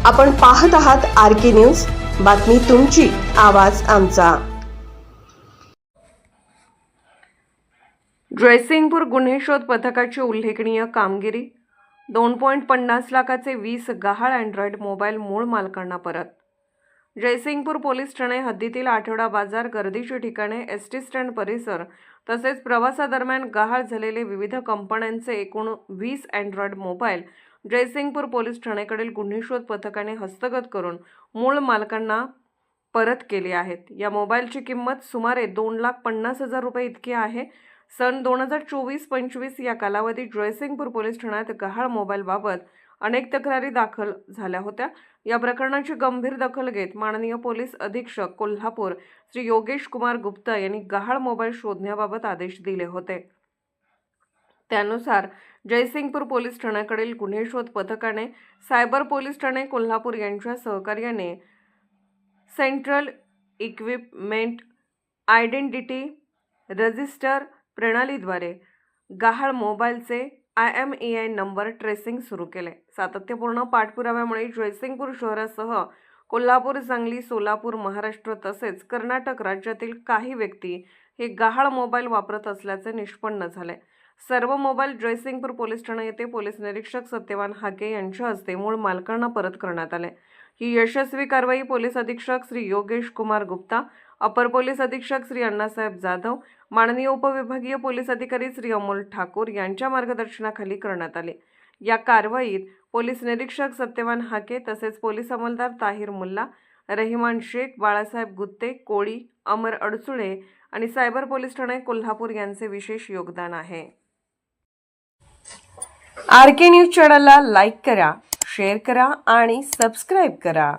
आपण पाहत आहात RK न्यूज, बातमी तुमची, आवाज आमचा। जयसिंगपूर गुन्हे शोध पथकाची उल्लेखनीय कामगिरी। 2.50 लाखाचे 20 गहाळ अँड्रॉइड मोबाईल मूळ मालकांना परत। जयसिंगपूर पोलीस ठाणे हद्दीतील आठवडा बाजार, गर्दीची ठिकाणे, एसटी स्टँड परिसर तसेच प्रवासादरम्यान गहाळ झालेले विविध कंपन्यांचे एकूण 20 अँड्रॉइड मोबाईल जयसिंगपूर पोलीस ठाण्याकडील गुन्हे शोध पथकाने हस्तगत करून मूळ मालकांना परत केले आहेत। या मोबाईलची किंमत सुमारे 2,50,000 रुपये इतकी आहे। सन 2024-25 या कालावधीत जयसिंगपूर पोलीस ठाण्यात गहाळ मोबाईलबाबत अनेक तक्रारी दाखल झाल्या होत्या। या प्रकरणाची गंभीर दखल घेत माननीय पोलीस अधीक्षक कोल्हापूर श्री योगेश कुमार गुप्ता यांनी गहाळ मोबाईल शोधण्याबाबत आदेश दिले होते। त्यानुसार जयसिंगपूर पोलीस ठाण्याकडील गुन्हे शोध पथकाने सायबर पोलीस ठाणे कोल्हापूर यांच्या सहकार्याने सेंट्रल इक्विपमेंट आयडेंटिटी रजिस्टर प्रणालीद्वारे गहाळ मोबाईलचे IMEI नंबर ट्रेसिंग सुरू केले। सातत्यपूर्ण पाठपुराव्यामुळे जयसिंगपूर शहरासह कोल्हापूर, सांगली, सोलापूर, महाराष्ट्र तसेच कर्नाटक राज्यातील काही व्यक्ती हे गहाळ मोबाईल वापरत असल्याचे निष्पन्न झाले। सर्व मोबाईल जयसिंगपूर पोलीस ठाणे येथे पोलीस निरीक्षक सत्यवान हाके यांच्या हस्ते मूळ मालकांना परत करण्यात आले। ही यशस्वी कारवाई पोलीस अधीक्षक श्री योगेश कुमार गुप्ता, अपर पोलीस अधीक्षक श्री अण्णासाहेब जाधव, माननीय उपविभागीय पोलीस अधिकारी श्री अमोल ठाकूर यांच्या मार्गदर्शनाखाली करण्यात आली। या कारवाईत पोलीस निरीक्षक सत्यवान हाके तसेच पोलीस अंमलदार ताहिर मुल्ला, रहिमान शेख, बाळासाहेब गुत्ते, कोळी, अमर अडसुळे आणि सायबर पोलीस ठाणे कोल्हापूर यांचे विशेष योगदान आहे। RK न्यूज चॅनलला लाईक करा, शेअर करा आणि सबस्क्राईब करा।